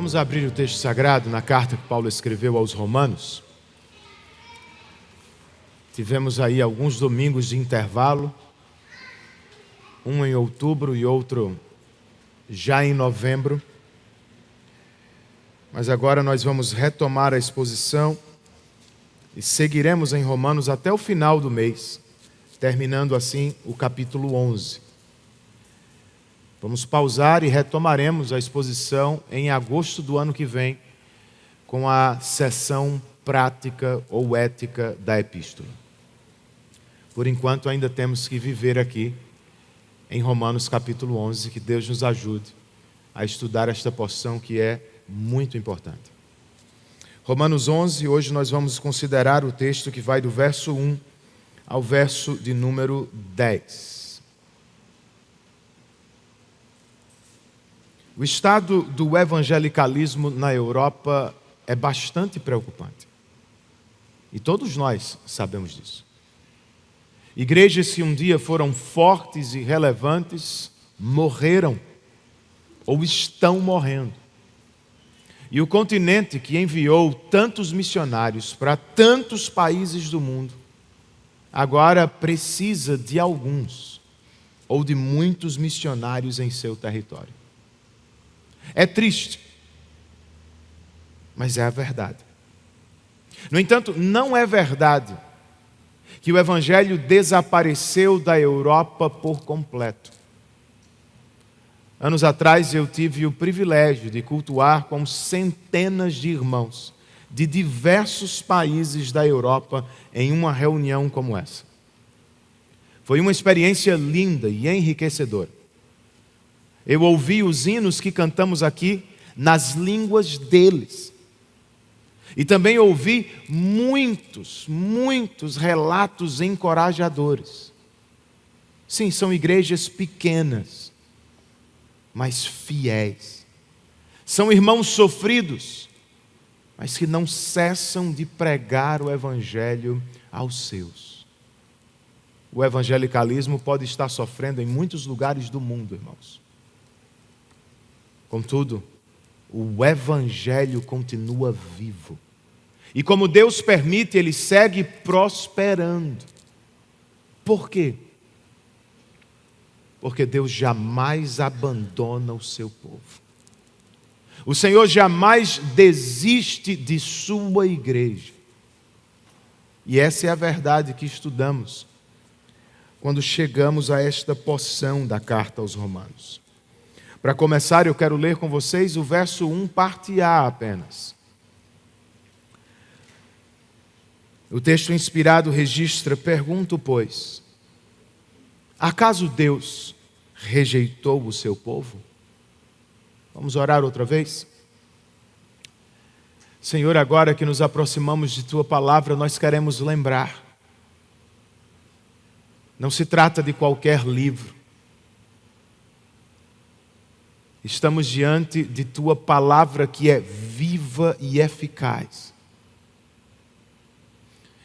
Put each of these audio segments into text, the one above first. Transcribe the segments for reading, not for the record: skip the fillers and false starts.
Vamos abrir o texto sagrado na carta que Paulo escreveu aos Romanos. Tivemos aí alguns domingos de intervalo, um em outubro e outro já em novembro. Mas agora nós vamos retomar a exposição e seguiremos em Romanos até o final do mês, terminando assim o capítulo 11. Vamos pausar e retomaremos a exposição em agosto do ano que vem, com a sessão prática ou ética da epístola. Por enquanto ainda temos que viver aqui em Romanos capítulo 11, que Deus nos ajude a estudar esta porção que é muito importante. Romanos 11, hoje nós vamos considerar o texto que vai do verso 1 ao verso de número 10. O estado do evangelicalismo na Europa é bastante preocupante. E todos nós sabemos disso. Igrejas que um dia foram fortes e relevantes morreram ou estão morrendo. E o continente que enviou tantos missionários para tantos países do mundo, agora precisa de alguns ou de muitos missionários em seu território. É triste, mas é a verdade. No entanto, não é verdade que o Evangelho desapareceu da Europa por completo. Anos atrás eu tive o privilégio de cultuar com centenas de irmãos de diversos países da Europa em uma reunião como essa. Foi uma experiência linda e enriquecedora. Eu ouvi os hinos que cantamos aqui nas línguas deles. E também ouvi muitos relatos encorajadores. Sim, são igrejas pequenas, mas fiéis. São irmãos sofridos, mas que não cessam de pregar o Evangelho aos seus. O evangelicalismo pode estar sofrendo em muitos lugares do mundo, irmãos. Contudo, o Evangelho continua vivo. E como Deus permite, ele segue prosperando. Por quê? Porque Deus jamais abandona o seu povo. O Senhor jamais desiste de sua igreja. E essa é a verdade que estudamos quando chegamos a esta porção da carta aos Romanos. Para começar, eu quero ler com vocês o verso 1, parte A apenas. O texto inspirado registra: pergunto, pois, acaso Deus rejeitou o seu povo? Vamos orar outra vez? Senhor, agora que nos aproximamos de Tua palavra, nós queremos lembrar. Não se trata de qualquer livro. Estamos diante de Tua palavra que é viva e eficaz,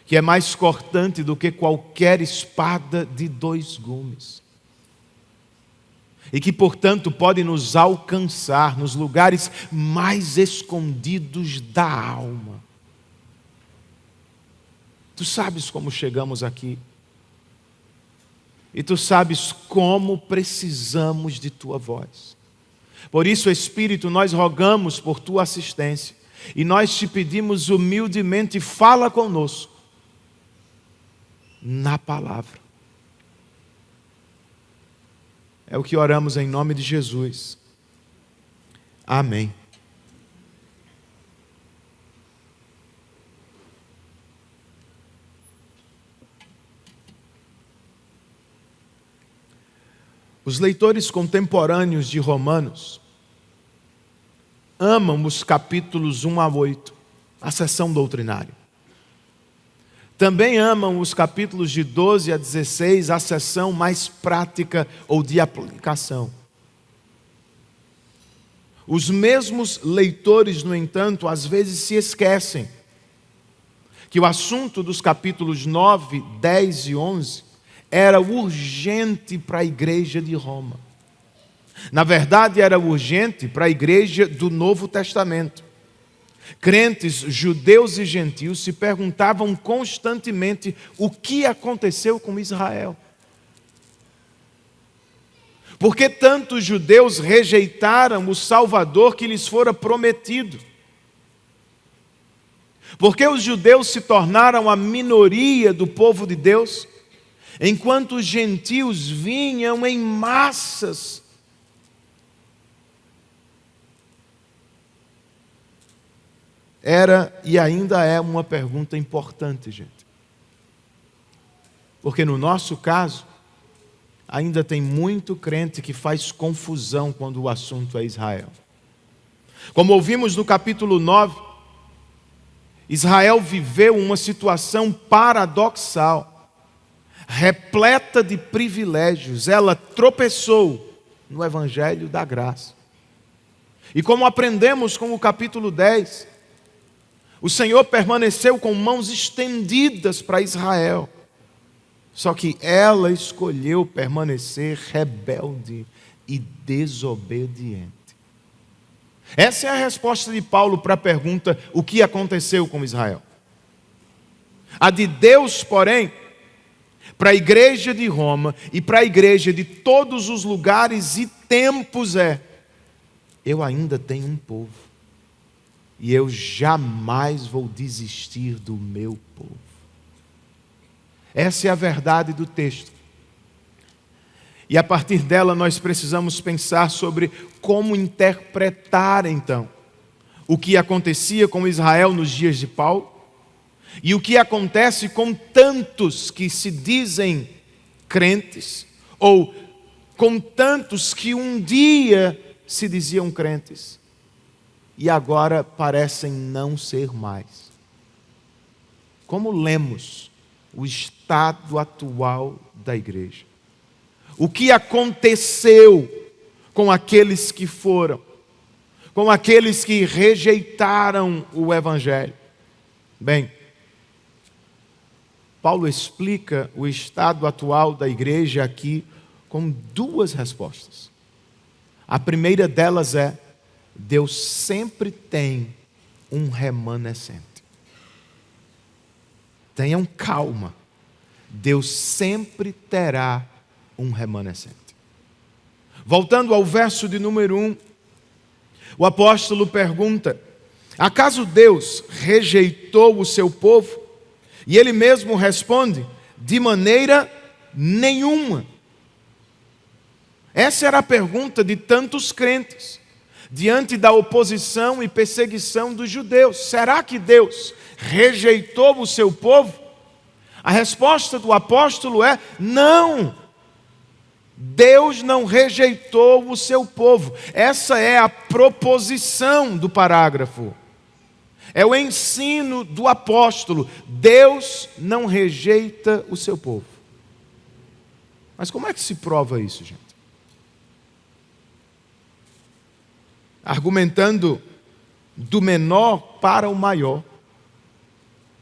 que é mais cortante do que qualquer espada de 2 gumes, e que, portanto, pode nos alcançar nos lugares mais escondidos da alma. Tu sabes como chegamos aqui, e Tu sabes como precisamos de Tua voz. Por isso, Espírito, nós rogamos por Tua assistência e nós Te pedimos humildemente: fala conosco na palavra. É o que oramos em nome de Jesus. Amém. Os leitores contemporâneos de Romanos amam os capítulos 1 a 8, a seção doutrinária. Também amam os capítulos de 12 a 16, a seção mais prática ou de aplicação. Os mesmos leitores, no entanto, às vezes se esquecem que o assunto dos capítulos 9, 10 e 11 era urgente para a igreja de Roma. Na verdade, era urgente para a igreja do Novo Testamento. Crentes, judeus e gentios se perguntavam constantemente o que aconteceu com Israel. Por que tantos judeus rejeitaram o Salvador que lhes fora prometido? Por que os judeus se tornaram a minoria do povo de Deus, enquanto os gentios vinham em massas? Era e ainda é uma pergunta importante, gente. Porque no nosso caso, ainda tem muito crente que faz confusão quando o assunto é Israel. Como ouvimos no capítulo 9, Israel viveu uma situação paradoxal, repleta de privilégios. Ela tropeçou no Evangelho da Graça. E como aprendemos com o capítulo 10, o Senhor permaneceu com mãos estendidas para Israel. Só que ela escolheu permanecer rebelde e desobediente. Essa é a resposta de Paulo para a pergunta: o que aconteceu com Israel? A de Deus, porém, para a igreja de Roma e para a igreja de todos os lugares e tempos é: eu ainda tenho um povo. E eu jamais vou desistir do meu povo. Essa é a verdade do texto. E a partir dela nós precisamos pensar sobre como interpretar então o que acontecia com Israel nos dias de Paulo e o que acontece com tantos que se dizem crentes ou com tantos que um dia se diziam crentes e agora parecem não ser mais. Como lemos o estado atual da igreja? O que aconteceu com aqueles que foram, com aqueles que rejeitaram o Evangelho? Bem, Paulo explica o estado atual da igreja aqui com duas respostas. A primeira delas é: Deus sempre tem um remanescente. Tenham calma, Deus sempre terá um remanescente. Voltando ao verso de número 1, o apóstolo pergunta: acaso Deus rejeitou o seu povo? E ele mesmo responde: de maneira nenhuma. Essa era a pergunta de tantos crentes, diante da oposição e perseguição dos judeus. Será que Deus rejeitou o seu povo? A resposta do apóstolo é: não. Deus não rejeitou o seu povo. Essa é a proposição do parágrafo. É o ensino do apóstolo. Deus não rejeita o seu povo. Mas como é que se prova isso, gente? Argumentando do menor para o maior,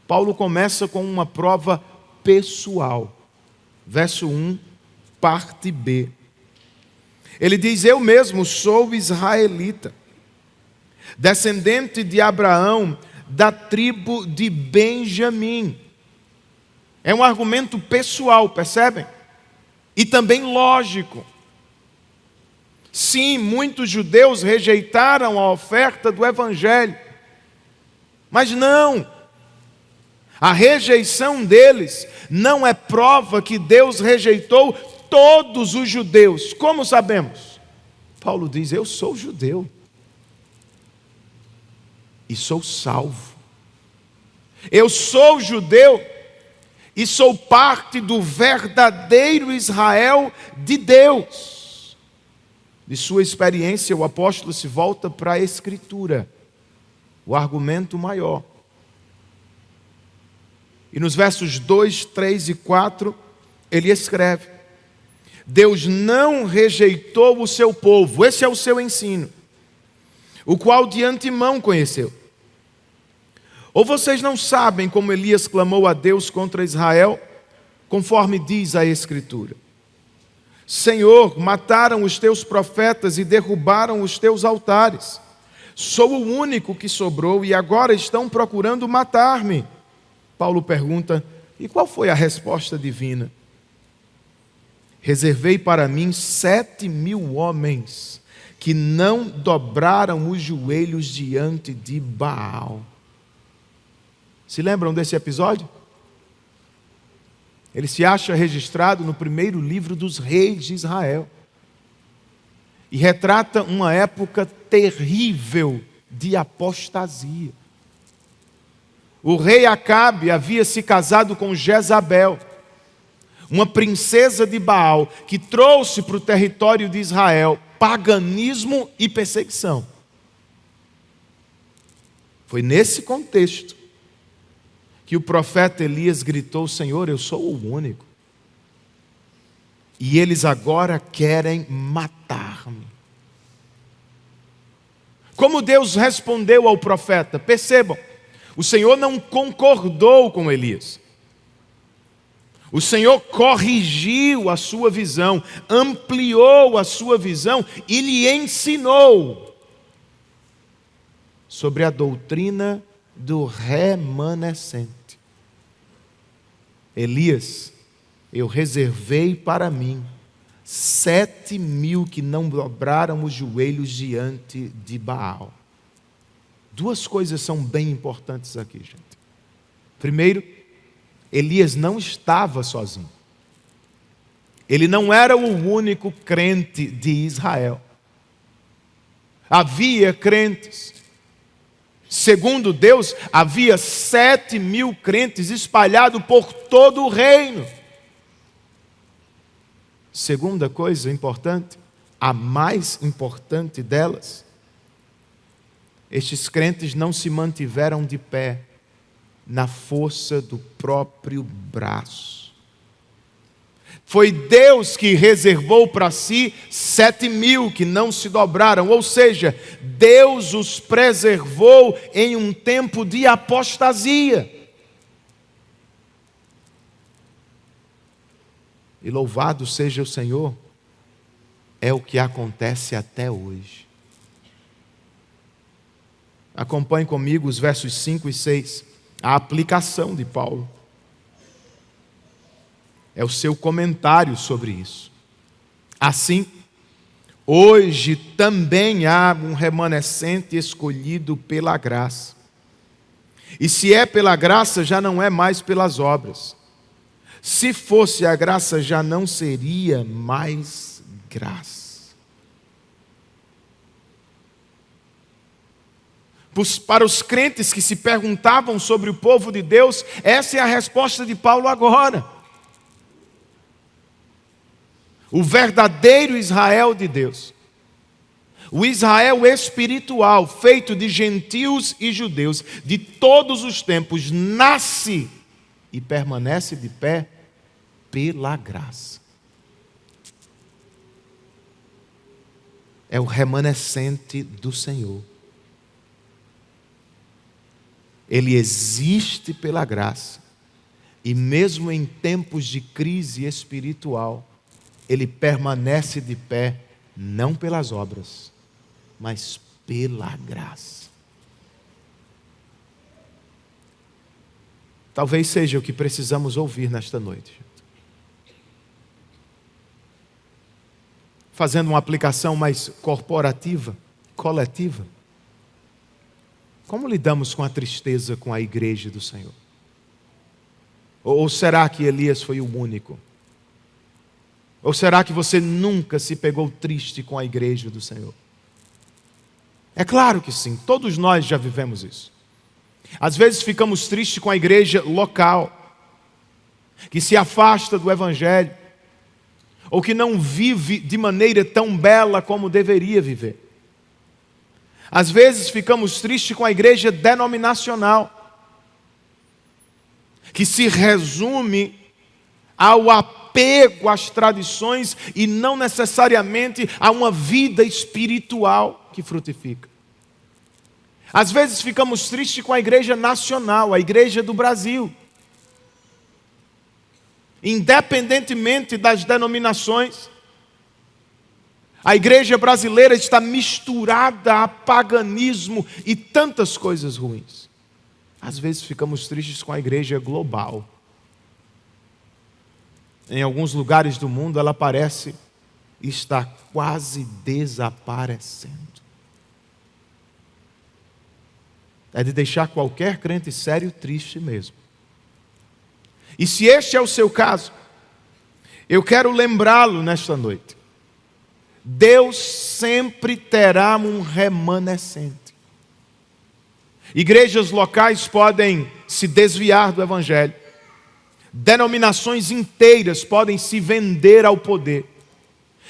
Paulo começa com uma prova pessoal. Verso 1, parte B. Ele diz: eu mesmo sou israelita, descendente de Abraão, da tribo de Benjamim. É um argumento pessoal, percebem? E também lógico. Sim, muitos judeus rejeitaram a oferta do Evangelho. Mas não. A rejeição deles não é prova que Deus rejeitou todos os judeus. Como sabemos? Paulo diz: eu sou judeu. E sou salvo. Eu sou judeu e sou parte do verdadeiro Israel de Deus. De sua experiência, o apóstolo se volta para a Escritura, o argumento maior. E nos versos 2, 3 e 4, ele escreve: Deus não rejeitou o seu povo, esse é o seu ensino, o qual de antemão conheceu. Ou vocês não sabem como Elias clamou a Deus contra Israel, conforme diz a Escritura? Senhor, mataram os teus profetas e derrubaram os teus altares. Sou o único que sobrou e agora estão procurando matar-me. Paulo pergunta: e qual foi a resposta divina? Reservei para mim 7.000 homens que não dobraram os joelhos diante de Baal. Se lembram desse episódio? Ele se acha registrado no primeiro livro dos reis de Israel. E retrata uma época terrível de apostasia. O rei Acabe havia se casado com Jezabel, uma princesa de Baal, que trouxe para o território de Israel paganismo e perseguição. Foi nesse contexto que o profeta Elias gritou: Senhor, eu sou o único. E eles agora querem matar-me. Como Deus respondeu ao profeta? Percebam, o Senhor não concordou com Elias. O Senhor corrigiu a sua visão, ampliou a sua visão e lhe ensinou sobre a doutrina do remanescente. Elias, eu reservei para mim 7.000 que não dobraram os joelhos diante de Baal. Duas coisas são bem importantes aqui, gente. Primeiro, Elias não estava sozinho. Ele não era o único crente de Israel. Havia crentes. Segundo Deus, havia 7.000 crentes espalhados por todo o reino. Segunda coisa importante, a mais importante delas, estes crentes não se mantiveram de pé na força do próprio braço. Foi Deus que reservou para si 7.000 que não se dobraram, ou seja, Deus os preservou em um tempo de apostasia. E louvado seja o Senhor, é o que acontece até hoje. Acompanhe comigo os versos 5 e 6, a aplicação de Paulo. É o seu comentário sobre isso. Assim, hoje também há um remanescente escolhido pela graça. E se é pela graça, já não é mais pelas obras. Se fosse a graça, já não seria mais graça. Para os crentes que se perguntavam sobre o povo de Deus, essa é a resposta de Paulo agora. O verdadeiro Israel de Deus, o Israel espiritual, feito de gentios e judeus, de todos os tempos, nasce e permanece de pé pela graça. É o remanescente do Senhor. Ele existe pela graça. E mesmo em tempos de crise espiritual, ele permanece de pé, não pelas obras, mas pela graça. Talvez seja o que precisamos ouvir nesta noite. Fazendo uma aplicação mais corporativa, coletiva. Como lidamos com a tristeza com a igreja do Senhor? Ou será que Elias foi o único? Ou será que você nunca se pegou triste com a igreja do Senhor? É claro que sim, todos nós já vivemos isso. Às vezes ficamos tristes com a igreja local, que se afasta do Evangelho, ou que não vive de maneira tão bela como deveria viver. Às vezes ficamos tristes com a igreja denominacional, que se resume ao apego às tradições e não necessariamente a uma vida espiritual que frutifica. Às vezes ficamos tristes com a igreja nacional, a igreja do Brasil. Independentemente das denominações, A igreja brasileira está misturada a paganismo e tantas coisas ruins. Às vezes ficamos tristes com a igreja global. Em alguns lugares do mundo ela parece estar quase desaparecendo. É de deixar qualquer crente sério triste mesmo. E se este é o seu caso, eu quero lembrá-lo nesta noite. Deus sempre terá um remanescente. Igrejas locais podem se desviar do Evangelho. Denominações inteiras podem se vender ao poder.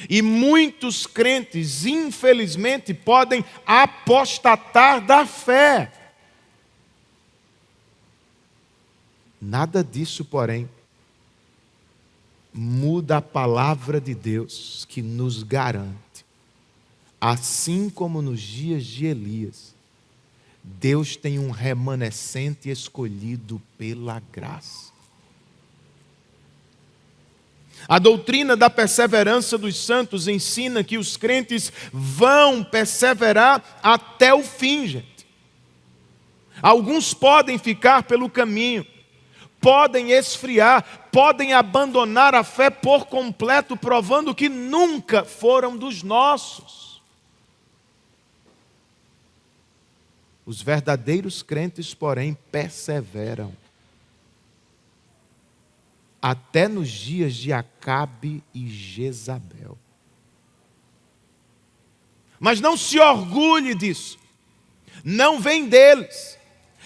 E muitos crentes, infelizmente, podem apostatar da fé. Nada disso, porém, muda a palavra de Deus que nos garante, assim como nos dias de Elias, Deus tem um remanescente escolhido pela graça. A doutrina da perseverança dos santos ensina que os crentes vão perseverar até o fim, gente. Alguns podem ficar pelo caminho, podem esfriar, podem abandonar a fé por completo, provando que nunca foram dos nossos. Os verdadeiros crentes, porém, perseveram. Até nos dias de Acabe e Jezabel. Mas não se orgulhe disso. Não vem deles.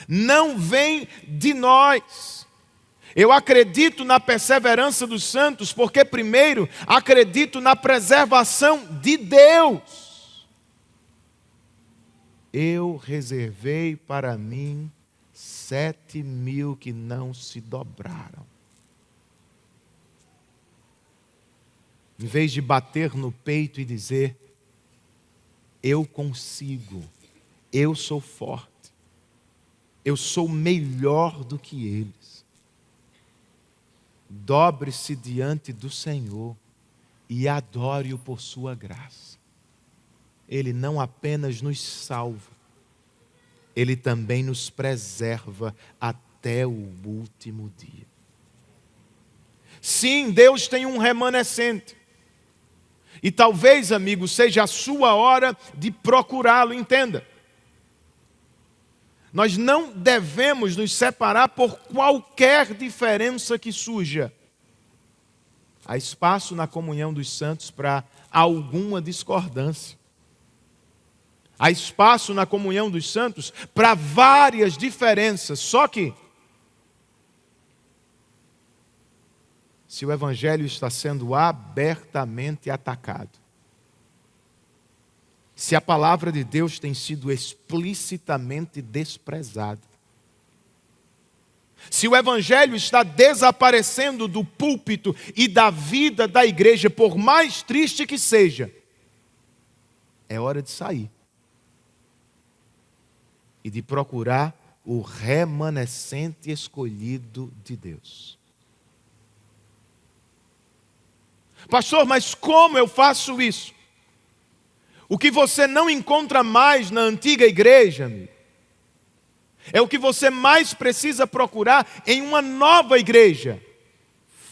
Não vem de nós. Eu acredito na perseverança dos santos, porque primeiro acredito na preservação de Deus. Eu reservei para mim 7.000 que não se dobraram. Em vez de bater no peito e dizer, eu consigo, eu sou forte, eu sou melhor do que eles. Dobre-se diante do Senhor e adore-o por sua graça. Ele não apenas nos salva, Ele também nos preserva até o último dia. Sim, Deus tem um remanescente. E talvez, amigo, seja a sua hora de procurá-lo, entenda. Nós não devemos nos separar por qualquer diferença que surja. Há espaço na comunhão dos santos para alguma discordância. Há espaço na comunhão dos santos para várias diferenças. Só que, se o Evangelho está sendo abertamente atacado, se a palavra de Deus tem sido explicitamente desprezada, se o Evangelho está desaparecendo do púlpito e da vida da igreja, por mais triste que seja, é hora de sair e de procurar o remanescente escolhido de Deus. Pastor, mas como eu faço isso? O que você não encontra mais na antiga igreja, amigo, é o que você mais precisa procurar em uma nova igreja: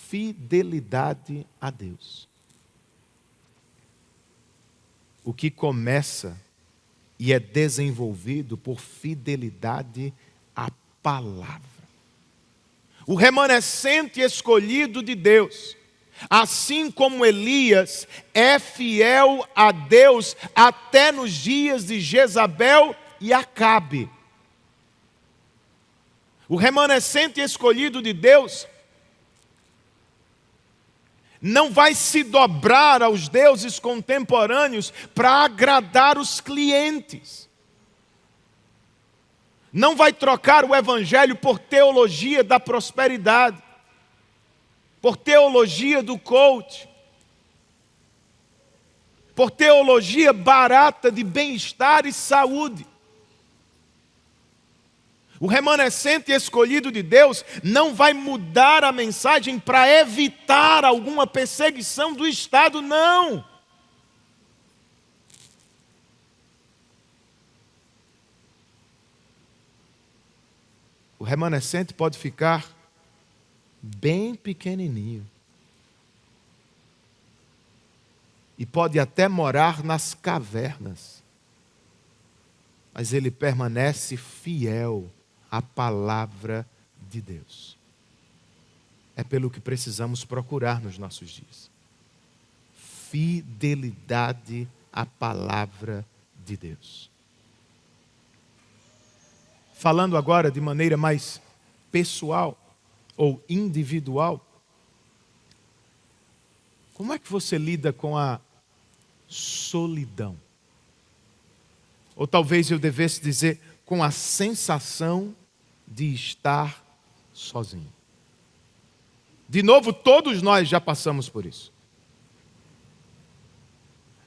fidelidade a Deus. O que começa e é desenvolvido por fidelidade à palavra. O remanescente escolhido de Deus, assim como Elias é fiel a Deus até nos dias de Jezabel e Acabe. O remanescente escolhido de Deus não vai se dobrar aos deuses contemporâneos para agradar os clientes. Não vai trocar o evangelho por teologia da prosperidade, por teologia do coach, por teologia barata de bem-estar e saúde. O remanescente escolhido de Deus não vai mudar a mensagem para evitar alguma perseguição do Estado, não. remanescente pode ficar bem pequenininho. E pode até morar nas cavernas. Mas ele permanece fiel à palavra de Deus. É pelo que precisamos procurar nos nossos dias. Fidelidade à palavra de Deus. Falando agora de maneira mais pessoal ou individual, como é que você lida com a solidão? Ou talvez eu devesse dizer, com a sensação de estar sozinho. De novo, todos nós já passamos por isso.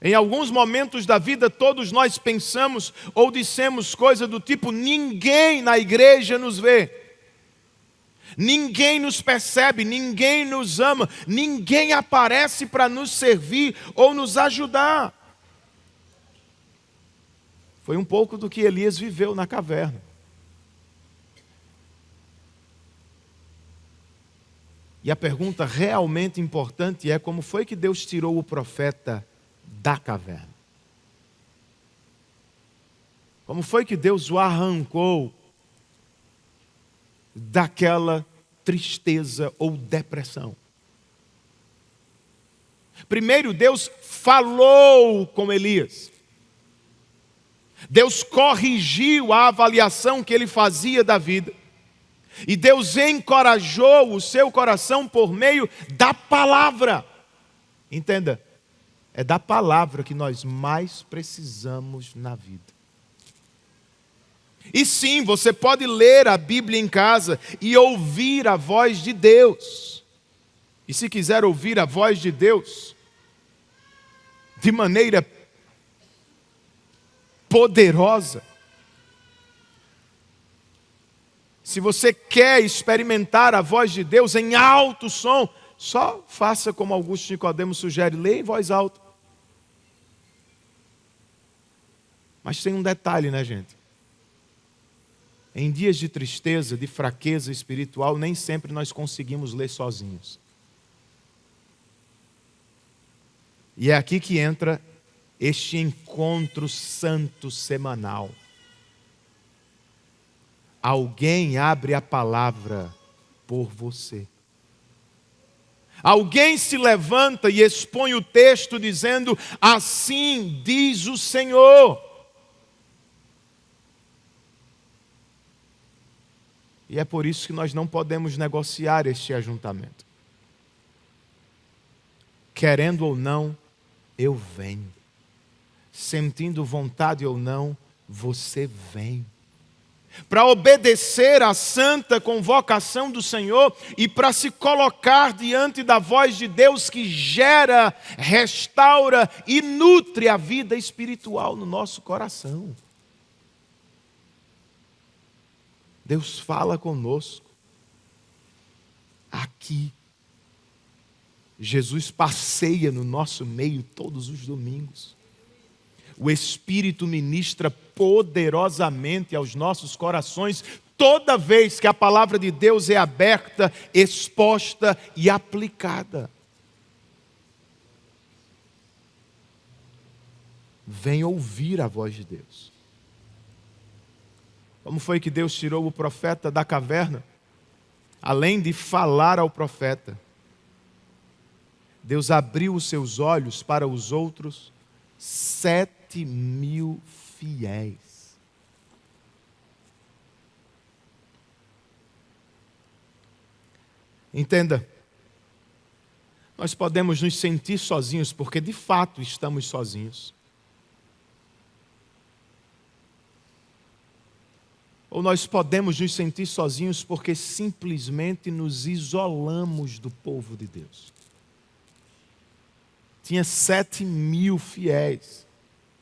Em alguns momentos da vida, todos nós pensamos ou dissemos coisa do tipo: ninguém na igreja nos vê. Ninguém nos percebe, ninguém nos ama, ninguém aparece para nos servir ou nos ajudar. Foi um pouco do que Elias viveu na caverna. E a pergunta realmente importante é: como foi que Deus tirou o profeta da caverna? Como foi que Deus o arrancou daquela tristeza ou depressão? Primeiro, Deus falou com Elias. Deus corrigiu a avaliação que ele fazia da vida. E Deus encorajou o seu coração por meio da palavra. Entenda, é da palavra que nós mais precisamos na vida. E sim, você pode ler a Bíblia em casa e ouvir a voz de Deus. E se quiser ouvir a voz de Deus de maneira poderosa, se você quer experimentar a voz de Deus em alto som, só faça como Augusto Nicodemo sugere: leia em voz alta. Mas tem um detalhe, né, gente? Em dias de tristeza, de fraqueza espiritual, nem sempre nós conseguimos ler sozinhos. E é aqui que entra este encontro santo semanal. Alguém abre a palavra por você. Alguém se levanta e expõe o texto dizendo: assim diz o Senhor. E é por isso que nós não podemos negociar este ajuntamento. Querendo ou não, eu venho. Sentindo vontade ou não, você vem. Para obedecer à santa convocação do Senhor e para se colocar diante da voz de Deus que gera, restaura e nutre a vida espiritual no nosso coração. Deus fala conosco aqui. Jesus passeia no nosso meio todos os domingos. O Espírito ministra poderosamente aos nossos corações toda vez que a palavra de Deus é aberta, exposta e aplicada. Vem ouvir a voz de Deus. Como foi que Deus tirou o profeta da caverna? Além de falar ao profeta, Deus abriu os seus olhos para os outros 7.000 fiéis. Entenda, nós podemos nos sentir sozinhos porque de fato estamos sozinhos. Ou nós podemos nos sentir sozinhos porque simplesmente nos isolamos do povo de Deus. Tinha 7.000 fiéis,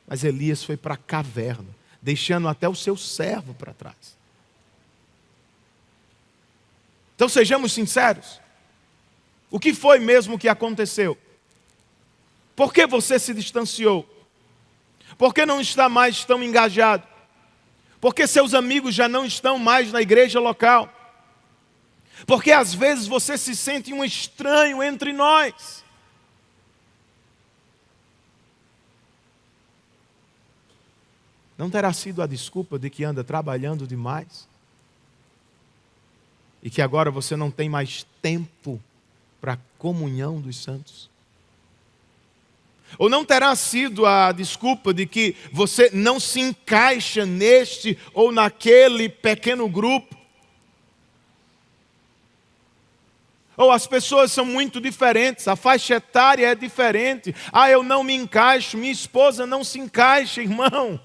mas Elias foi para a caverna, deixando até o seu servo para trás. Então sejamos sinceros. O que foi mesmo que aconteceu? Por que você se distanciou? Por que não está mais tão engajado? Porque seus amigos já não estão mais na igreja local. Porque às vezes você se sente um estranho entre nós. Não terá sido a desculpa de que anda trabalhando demais? E que agora você não tem mais tempo para a comunhão dos santos? Ou não terá sido a desculpa de que você não se encaixa neste ou naquele pequeno grupo? Ou as pessoas são muito diferentes, a faixa etária é diferente. Ah, eu não me encaixo, minha esposa não se encaixa, irmão.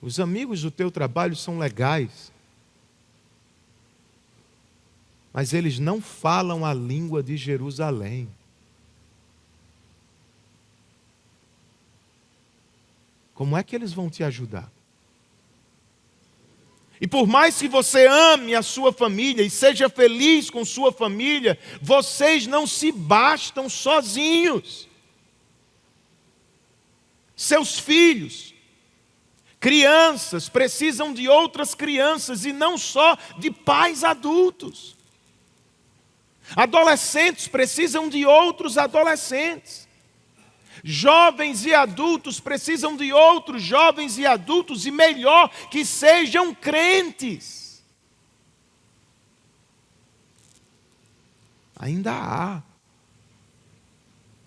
Os amigos do teu trabalho são legais, mas eles não falam a língua de Jerusalém. Como é que eles vão te ajudar? E por mais que você ame a sua família e seja feliz com sua família, vocês não se bastam sozinhos. Seus filhos, crianças precisam de outras crianças e não só de pais adultos. Adolescentes precisam de outros adolescentes. Jovens e adultos precisam de outros jovens e adultos, e melhor, que sejam crentes. Ainda há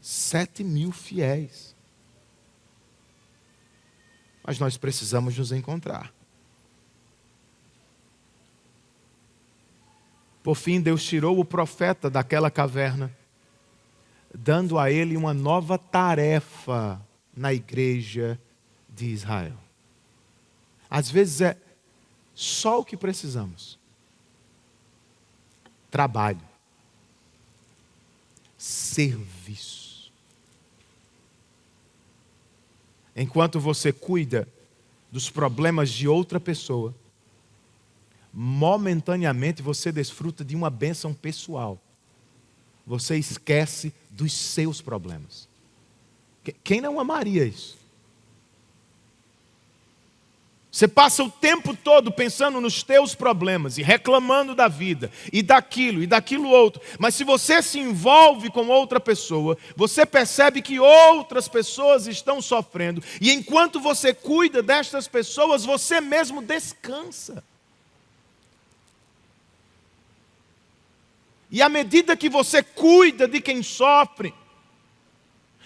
7.000 fiéis. Mas nós precisamos nos encontrar. Por fim, Deus tirou o profeta daquela caverna, dando a ele uma nova tarefa na igreja de Israel. Às vezes é só o que precisamos: trabalho, serviço. Enquanto você cuida dos problemas de outra pessoa, momentaneamente você desfruta de uma bênção pessoal. Você esquece dos seus problemas. Quem não amaria isso? Você passa o tempo todo pensando nos teus problemas e reclamando da vida e daquilo outro. Mas se você se envolve com outra pessoa, você percebe que outras pessoas estão sofrendo. E enquanto você cuida destas pessoas, você mesmo descansa. E à medida que você cuida de quem sofre,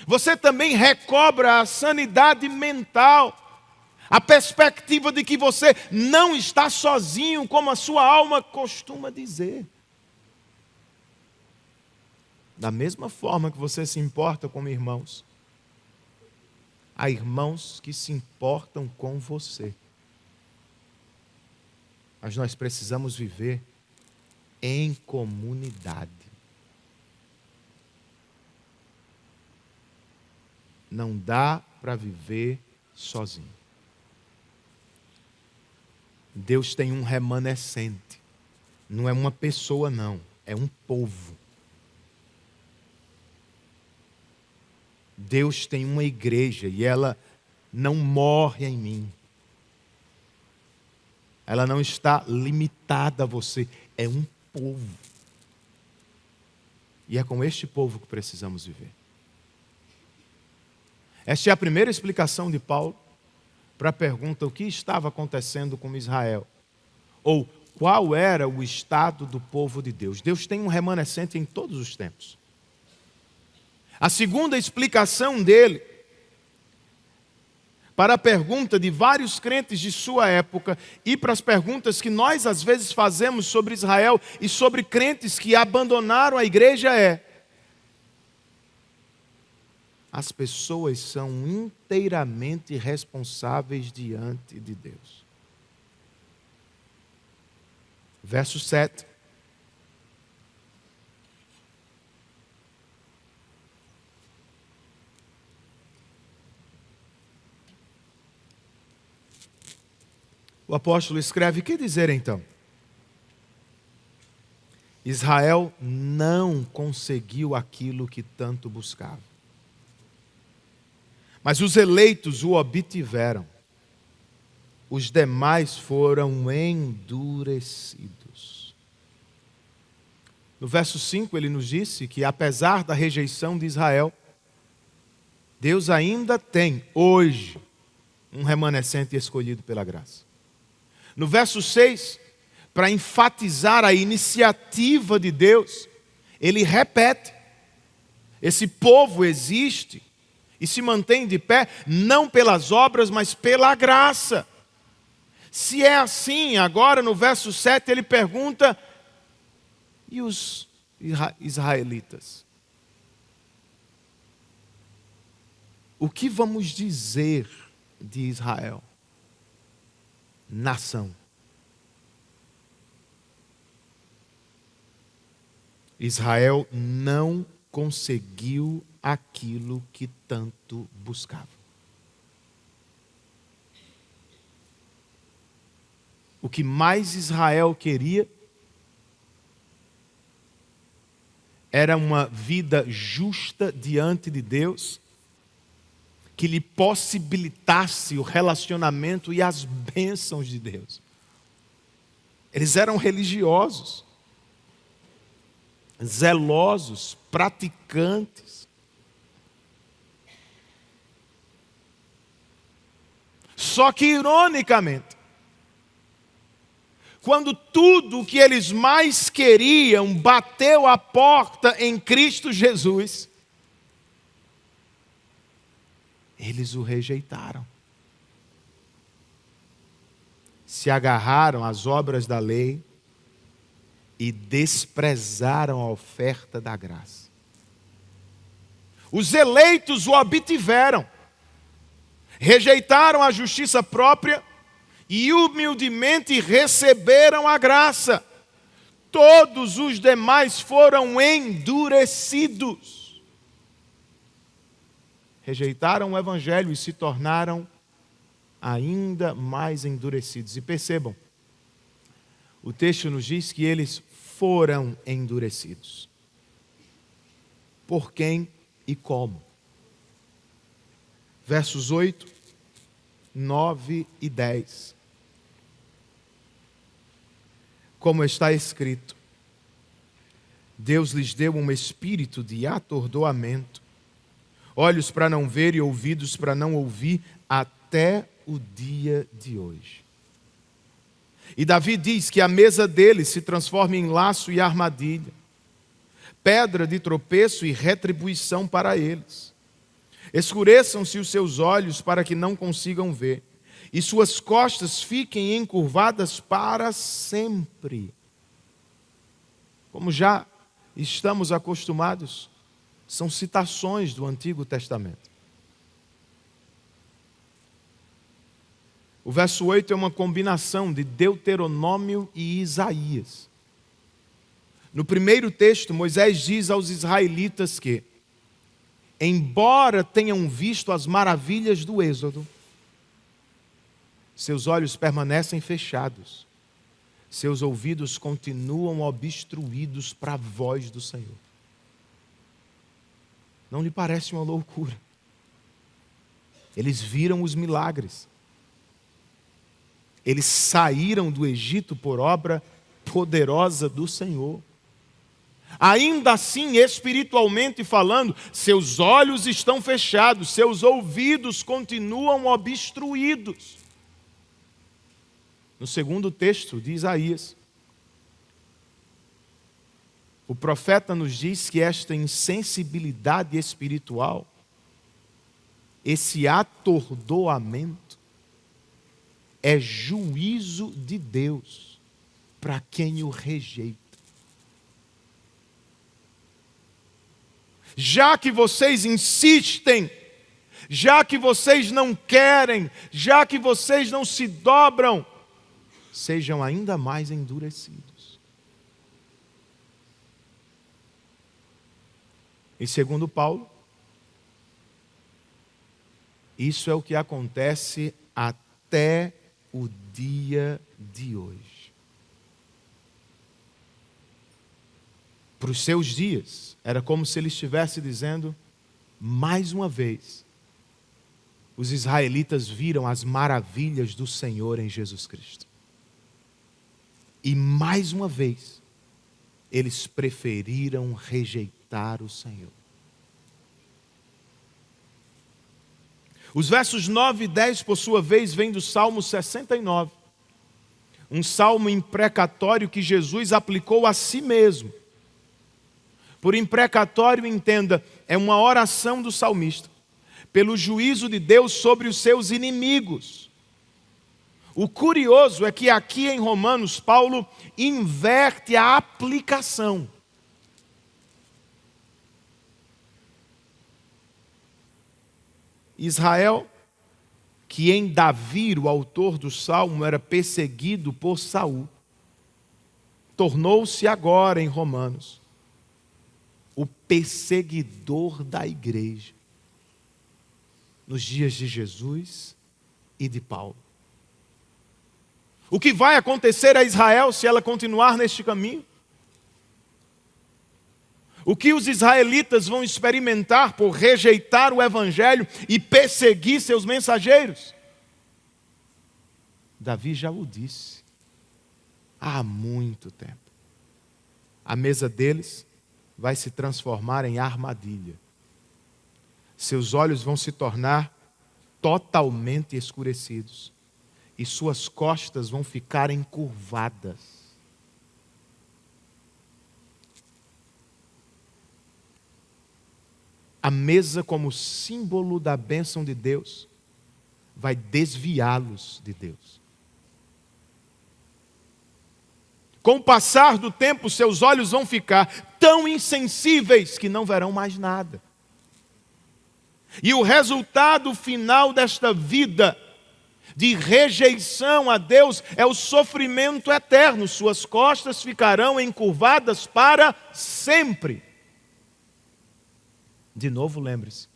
você também recobra a sanidade mental, a perspectiva de que você não está sozinho, como a sua alma costuma dizer. Da mesma forma que você se importa com irmãos, há irmãos que se importam com você. Mas nós precisamos viver em comunidade. Não dá para viver sozinho. Deus tem um remanescente. Não é uma pessoa, não. É um povo. Deus tem uma igreja e ela não morre em mim. Ela não está limitada a você. É um povo. E é com este povo que precisamos viver. Esta é a primeira explicação de Paulo para a pergunta: o que estava acontecendo com Israel? Ou qual era o estado do povo de Deus? Deus tem um remanescente em todos os tempos. A segunda explicação dele para a pergunta de vários crentes de sua época e para as perguntas que nós às vezes fazemos sobre Israel e sobre crentes que abandonaram a igreja é: as pessoas são inteiramente responsáveis diante de Deus. Verso 7. O apóstolo escreve: que dizer então? Israel não conseguiu aquilo que tanto buscava. Mas os eleitos o obtiveram. Os demais foram endurecidos. No verso 5 ele nos disse que apesar da rejeição de Israel, Deus ainda tem hoje um remanescente escolhido pela graça. No verso 6, para enfatizar a iniciativa de Deus, ele repete: esse povo existe e se mantém de pé não pelas obras, mas pela graça. Se é assim, agora no verso 7 ele pergunta: e os israelitas? O que vamos dizer de Israel? Nação. Israel não conseguiu aquilo que tanto buscava. O que mais Israel queria era uma vida justa diante de Deus, que lhe possibilitasse o relacionamento e as bênçãos de Deus. Eles eram religiosos, zelosos, praticantes. Só que, ironicamente, quando tudo o que eles mais queriam bateu a porta em Cristo Jesus, eles o rejeitaram. Se agarraram às obras da lei e desprezaram a oferta da graça. Os eleitos o obtiveram, rejeitaram a justiça própria e humildemente receberam a graça. Todos os demais foram endurecidos. Rejeitaram o evangelho e se tornaram ainda mais endurecidos. E percebam, o texto nos diz que eles foram endurecidos. Por quem e como? Versos 8, 9 e 10. Como está escrito: Deus lhes deu um espírito de atordoamento, olhos para não ver e ouvidos para não ouvir, até o dia de hoje. E Davi diz que a mesa deles se transforma em laço e armadilha, pedra de tropeço e retribuição para eles. Escureçam-se os seus olhos para que não consigam ver, e suas costas fiquem encurvadas para sempre. Como já estamos acostumados, são citações do Antigo Testamento. O verso 8 é uma combinação de Deuteronômio e Isaías. No primeiro texto, Moisés diz aos israelitas que, embora tenham visto as maravilhas do Êxodo, seus olhos permanecem fechados, seus ouvidos continuam obstruídos para a voz do Senhor. Não lhe parece uma loucura? Eles viram os milagres. Eles saíram do Egito por obra poderosa do Senhor. Ainda assim, espiritualmente falando, seus olhos estão fechados, seus ouvidos continuam obstruídos. No segundo texto de Isaías, o profeta nos diz que esta insensibilidade espiritual, esse atordoamento, é juízo de Deus para quem o rejeita. Já que vocês insistem, já que vocês não querem, já que vocês não se dobram, sejam ainda mais endurecidos. E segundo Paulo, isso é o que acontece até o dia de hoje. Para os seus dias, era como se ele estivesse dizendo, mais uma vez, os israelitas viram as maravilhas do Senhor em Jesus Cristo. E mais uma vez, eles preferiram rejeitar o Senhor. Os versos 9 e 10, por sua vez, vêm do Salmo 69. Um salmo imprecatório que Jesus aplicou a si mesmo. Por imprecatório, entenda, é uma oração do salmista pelo juízo de Deus sobre os seus inimigos. O curioso é que aqui em Romanos, Paulo inverte a aplicação. Israel, que em Davi, o autor do salmo, era perseguido por Saul, tornou-se agora em Romanos o perseguidor da igreja, nos dias de Jesus e de Paulo. O que vai acontecer a Israel se ela continuar neste caminho? O que os israelitas vão experimentar por rejeitar o Evangelho e perseguir seus mensageiros? Davi já o disse há muito tempo. A mesa deles vai se transformar em armadilha. Seus olhos vão se tornar totalmente escurecidos e suas costas vão ficar encurvadas. A mesa, como símbolo da bênção de Deus, vai desviá-los de Deus. Com o passar do tempo, seus olhos vão ficar tão insensíveis que não verão mais nada. E o resultado final desta vida de rejeição a Deus é o sofrimento eterno. Suas costas ficarão encurvadas para sempre. De novo, lembre-se.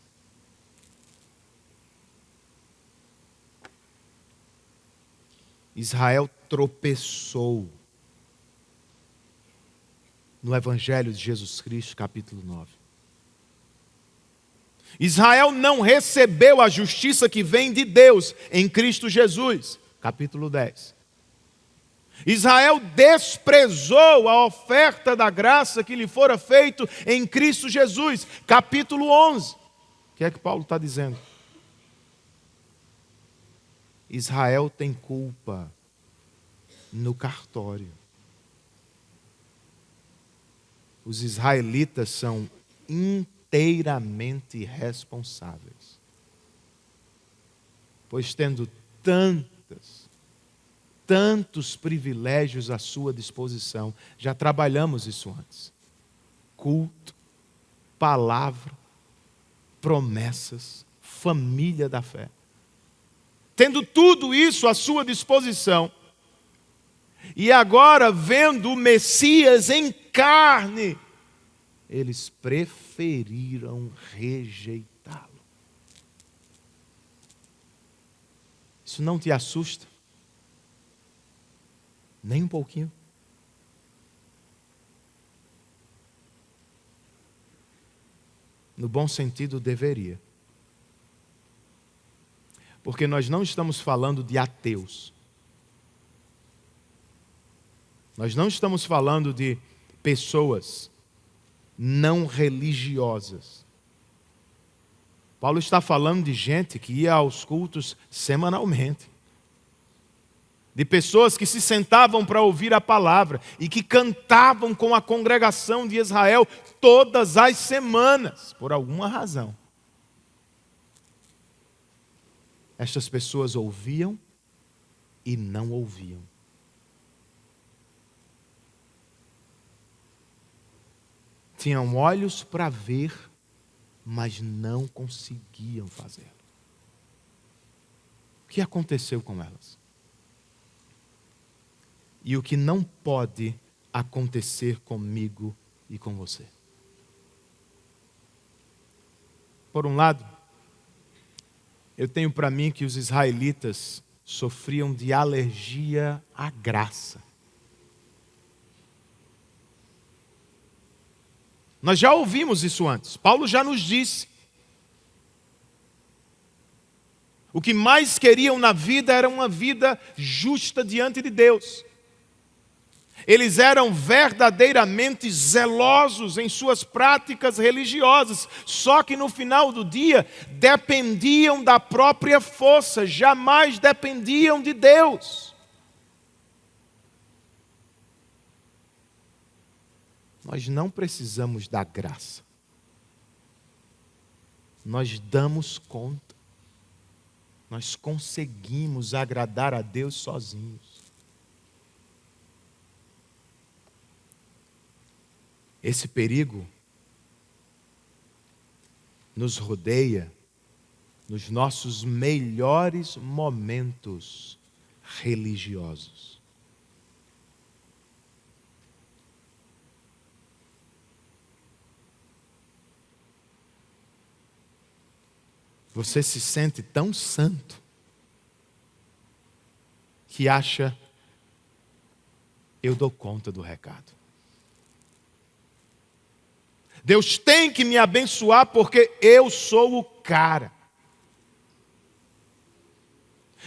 Israel tropeçou no Evangelho de Jesus Cristo, capítulo 9. Israel não recebeu a justiça que vem de Deus em Cristo Jesus, capítulo 10. Israel desprezou a oferta da graça que lhe fora feito em Cristo Jesus, capítulo 11. O que é que Paulo está dizendo? Israel tem culpa no cartório. Os israelitas são inteiramente responsáveis, pois tendo tantos privilégios à sua disposição, já trabalhamos isso antes: culto, palavra, promessas, família da fé. Tendo tudo isso à sua disposição, e agora vendo o Messias em carne, eles preferiram rejeitá-lo. Isso não te assusta? Nem um pouquinho? No bom sentido, deveria. Porque nós não estamos falando de ateus. Nós não estamos falando de pessoas não religiosas. Paulo está falando de gente que ia aos cultos semanalmente. De pessoas que se sentavam para ouvir a palavra e que cantavam com a congregação de Israel todas as semanas, por alguma razão. Estas pessoas ouviam e não ouviam. Tinham olhos para ver, mas não conseguiam fazê-lo. O que aconteceu com elas? E o que não pode acontecer comigo e com você? Por um lado, eu tenho para mim que os israelitas sofriam de alergia à graça. Nós já ouvimos isso antes. Paulo já nos disse. O que mais queriam na vida era uma vida justa diante de Deus. Eles eram verdadeiramente zelosos em suas práticas religiosas, só que no final do dia dependiam da própria força, jamais dependiam de Deus. Nós não precisamos da graça. Nós damos conta. Nós conseguimos agradar a Deus sozinhos. Esse perigo nos rodeia nos nossos melhores momentos religiosos. Você se sente tão santo que acha, eu dou conta do recado. Deus tem que me abençoar porque eu sou o cara.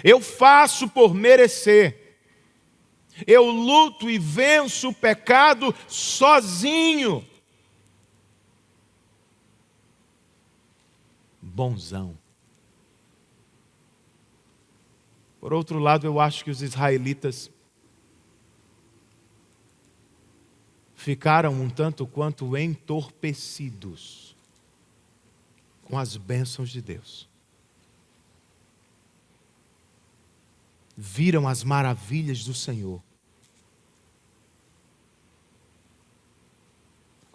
Eu faço por merecer. Eu luto e venço o pecado sozinho. Bonzão. Por outro lado, eu acho que os israelitas ficaram um tanto quanto entorpecidos com as bênçãos de Deus. Viram as maravilhas do Senhor.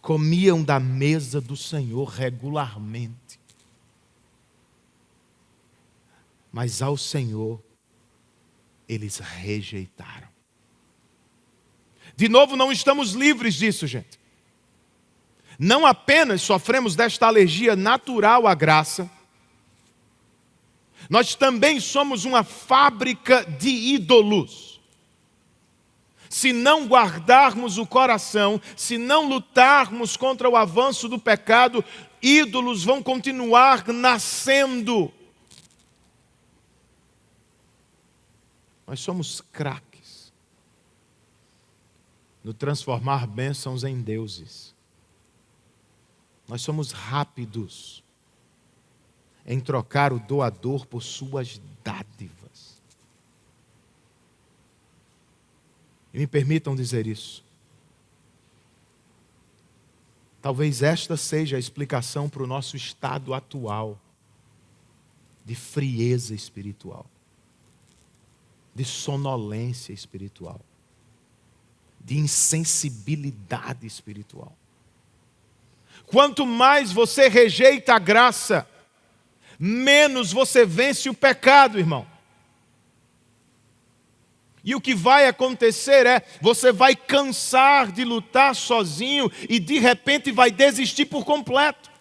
Comiam da mesa do Senhor regularmente. Mas ao Senhor eles rejeitaram. De novo, não estamos livres disso, gente. Não apenas sofremos desta alergia natural à graça, nós também somos uma fábrica de ídolos. Se não guardarmos o coração, se não lutarmos contra o avanço do pecado, ídolos vão continuar nascendo. Nós somos craques no transformar bênçãos em deuses. Nós somos rápidos em trocar o doador por suas dádivas. E me permitam dizer isso. Talvez esta seja a explicação para o nosso estado atual de frieza espiritual, de sonolência espiritual, de insensibilidade espiritual. Quanto mais você rejeita a graça, menos você vence o pecado, irmão. E o que vai acontecer é, você vai cansar de lutar sozinho e de repente vai desistir por completo.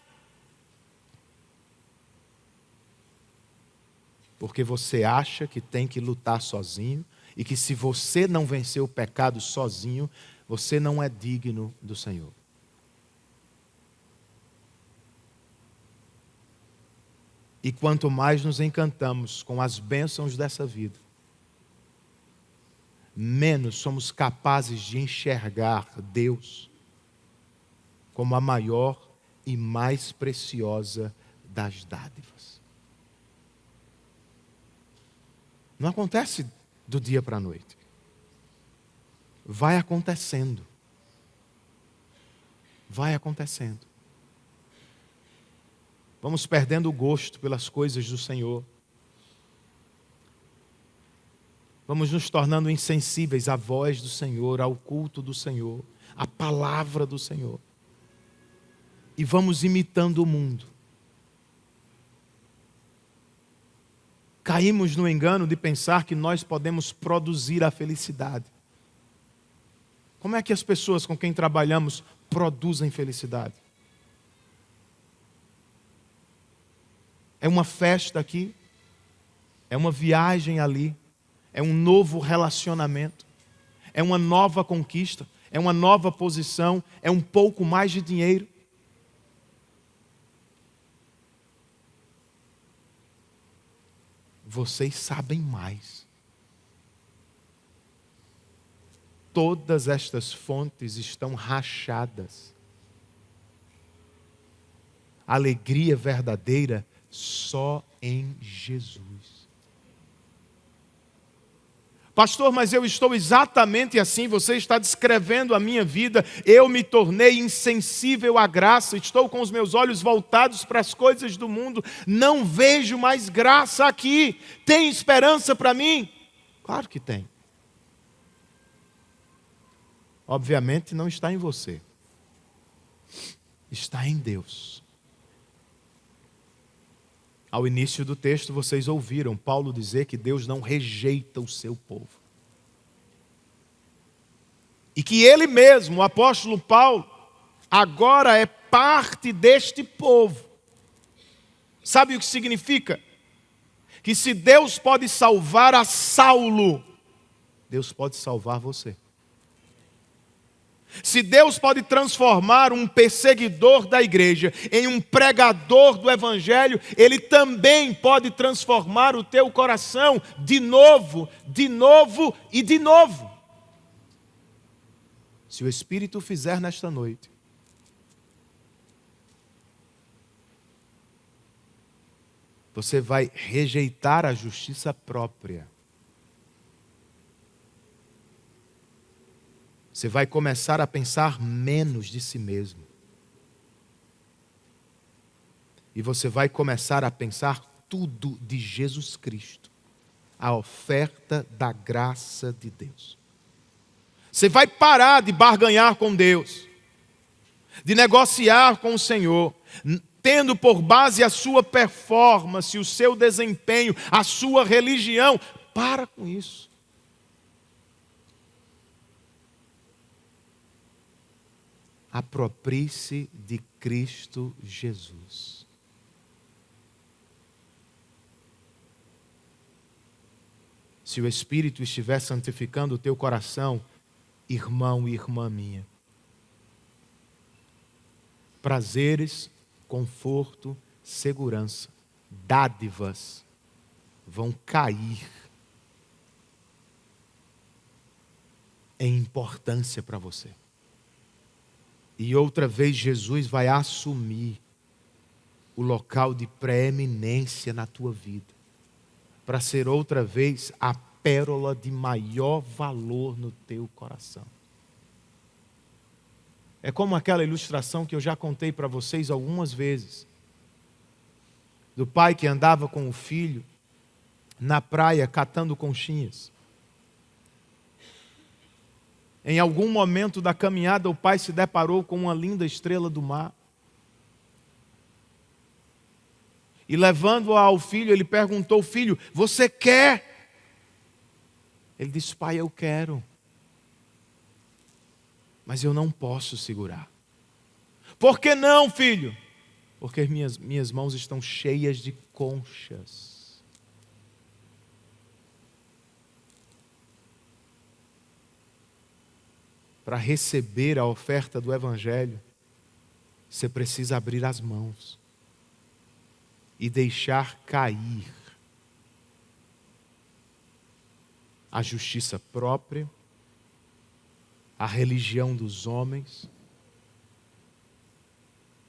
Porque você acha que tem que lutar sozinho e que se você não vencer o pecado sozinho, você não é digno do Senhor. E quanto mais nos encantamos com as bênçãos dessa vida, menos somos capazes de enxergar Deus como a maior e mais preciosa das dádivas. Não acontece do dia para a noite. Vai acontecendo. Vai acontecendo. Vamos perdendo o gosto pelas coisas do Senhor. Vamos nos tornando insensíveis à voz do Senhor, ao culto do Senhor, à palavra do Senhor. E vamos imitando o mundo. Caímos no engano de pensar que nós podemos produzir a felicidade. Como é que as pessoas com quem trabalhamos produzem felicidade? É uma festa aqui, é uma viagem ali, é um novo relacionamento, é uma nova conquista, é uma nova posição, é um pouco mais de dinheiro. vocês sabem mais. Todas estas fontes estão rachadas. Alegria verdadeira só em Jesus. Pastor, mas eu estou exatamente assim, você está descrevendo a minha vida, eu me tornei insensível à graça, estou com os meus olhos voltados para as coisas do mundo, não vejo mais graça aqui, tem esperança para mim? Claro que tem. Obviamente não está em você, está em Deus. Ao início do texto vocês ouviram Paulo dizer que Deus não rejeita o seu povo. E que ele mesmo, o apóstolo Paulo, agora é parte deste povo. Sabe o que significa? Que se Deus pode salvar a Saulo, Deus pode salvar você. Se Deus pode transformar um perseguidor da igreja em um pregador do evangelho, Ele também pode transformar o teu coração de novo e de novo. Se o Espírito fizer nesta noite, você vai rejeitar a justiça própria. Você vai começar a pensar menos de si mesmo. E você vai começar a pensar tudo de Jesus Cristo, a oferta da graça de Deus. Você vai parar de barganhar com Deus, de negociar com o Senhor, tendo por base a sua performance, o seu desempenho, a sua religião. Para com isso. Aproprie-se de Cristo Jesus. Se o Espírito estiver santificando o teu coração, irmão e irmã minha, prazeres, conforto, segurança, dádivas vão cair em importância para você. E outra vez Jesus vai assumir o local de preeminência na tua vida, para ser outra vez a pérola de maior valor no teu coração. É como aquela ilustração que eu já contei para vocês algumas vezes, do pai que andava com o filho na praia catando conchinhas. Em algum momento da caminhada, o pai se deparou com uma linda estrela do mar. E levando-a ao filho, ele perguntou: filho, você quer? Ele disse: pai, eu quero. Mas eu não posso segurar. Por que não, filho? Porque minhas mãos estão cheias de conchas. Para receber a oferta do Evangelho, você precisa abrir as mãos e deixar cair a justiça própria, a religião dos homens,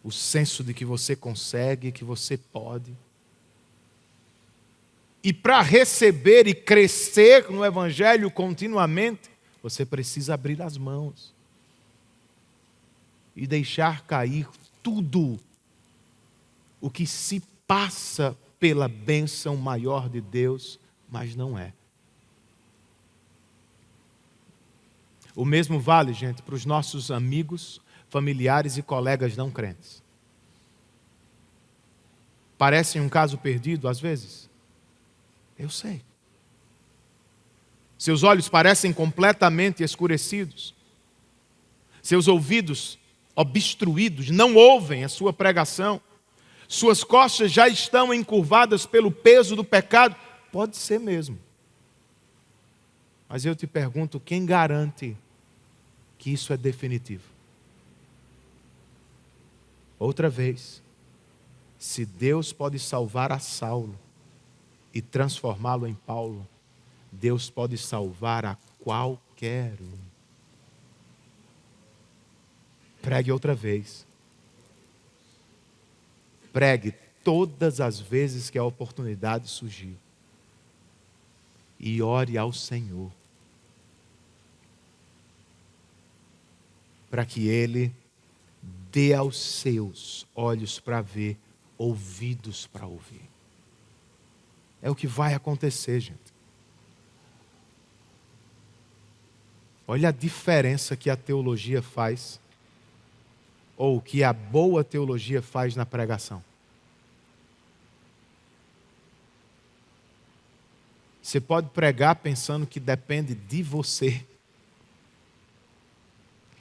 o senso de que você consegue, que você pode. E para receber e crescer no Evangelho continuamente, você precisa abrir as mãos e deixar cair tudo o que se passa pela bênção maior de Deus, mas não é. O mesmo vale, gente, para os nossos amigos, familiares e colegas não crentes. Parecem um caso perdido às vezes? Eu sei. Seus olhos parecem completamente escurecidos. Seus ouvidos obstruídos, não ouvem a sua pregação. Suas costas já estão encurvadas pelo peso do pecado. Pode ser mesmo. Mas eu te pergunto, quem garante que isso é definitivo? Outra vez, se Deus pode salvar a Saulo, e transformá-lo em Paulo, Deus pode salvar a qualquer um. Pregue outra vez. Pregue todas as vezes que a oportunidade surgir. E ore ao Senhor, para que Ele dê aos seus olhos para ver, ouvidos para ouvir. É o que vai acontecer, gente. Olha a diferença que a teologia faz, ou que a boa teologia faz na pregação. Você pode pregar pensando que depende de você.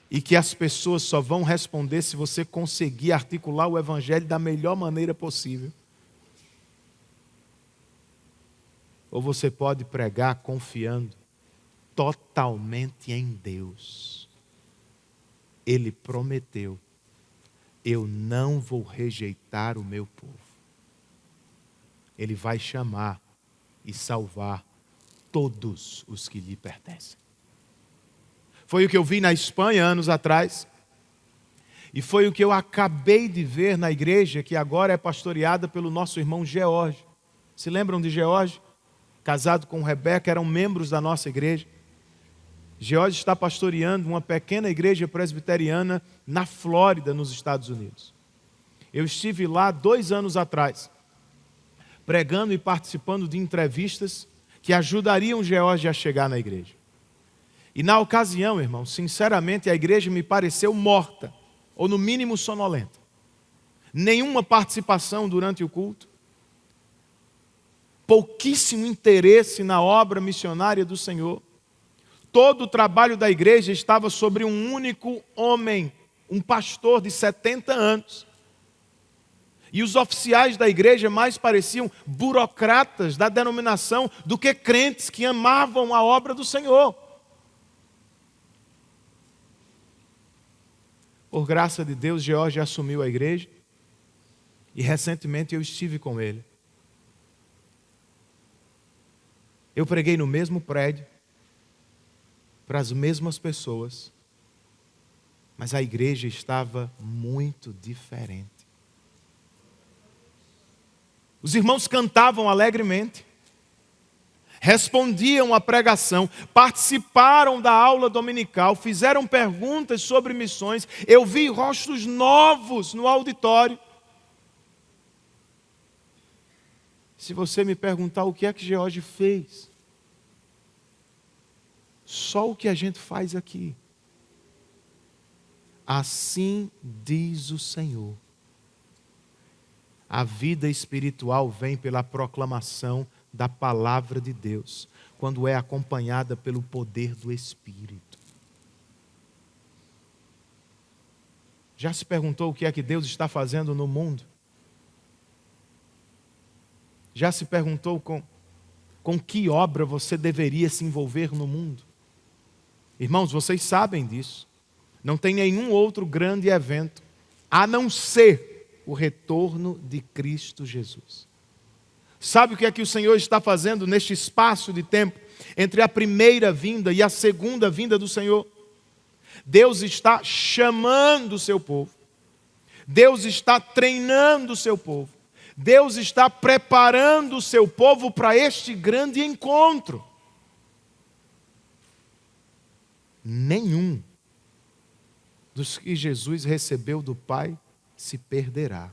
E que as pessoas só vão responder se você conseguir articular o evangelho da melhor maneira possível. Ou você pode pregar confiando totalmente em Deus. Ele prometeu: eu não vou rejeitar o meu povo. Ele vai chamar e salvar todos os que lhe pertencem. Foi o que eu vi na Espanha anos atrás. E foi o que eu acabei de ver na igreja que agora é pastoreada pelo nosso irmão George. Se lembram de George? Casado com Rebeca, eram membros da nossa igreja. George está pastoreando uma pequena igreja presbiteriana na Flórida, nos Estados Unidos. Eu estive lá 2 anos atrás, pregando e participando de entrevistas que ajudariam George a chegar na igreja. E na ocasião, irmão, sinceramente a igreja me pareceu morta, ou no mínimo sonolenta. Nenhuma participação durante o culto. Pouquíssimo interesse na obra missionária do Senhor. Todo o trabalho da igreja estava sobre um único homem, um pastor de 70 anos. E os oficiais da igreja mais pareciam burocratas da denominação do que crentes que amavam a obra do Senhor. Por graça de Deus, George assumiu a igreja e recentemente eu estive com ele. Eu preguei no mesmo prédio, para as mesmas pessoas, mas a igreja estava muito diferente. Os irmãos cantavam alegremente, respondiam à pregação, participaram da aula dominical, fizeram perguntas sobre missões. Eu vi rostos novos no auditório. Se você me perguntar o que é que George fez, só o que a gente faz aqui. Assim diz o Senhor. A vida espiritual vem pela proclamação da palavra de Deus, quando é acompanhada pelo poder do Espírito. Já se perguntou o que é que Deus está fazendo no mundo? Já se perguntou com que obra você deveria se envolver no mundo? Irmãos, vocês sabem disso. Não tem nenhum outro grande evento, a não ser o retorno de Cristo Jesus. Sabe o que é que o Senhor está fazendo neste espaço de tempo entre a primeira vinda e a segunda vinda do Senhor? Deus está chamando o seu povo. Deus está treinando o seu povo. Deus está preparando o seu povo para este grande encontro. Nenhum dos que Jesus recebeu do Pai se perderá.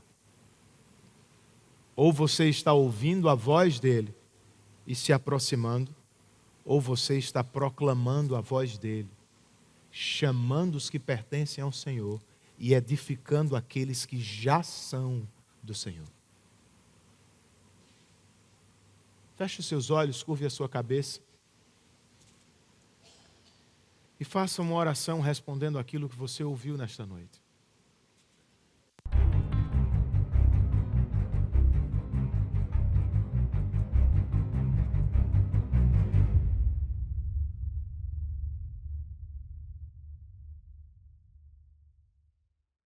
Ou você está ouvindo a voz dele e se aproximando, ou você está proclamando a voz dele, chamando os que pertencem ao Senhor e edificando aqueles que já são do Senhor. Feche os seus olhos, curve a sua cabeça e faça uma oração respondendo aquilo que você ouviu nesta noite.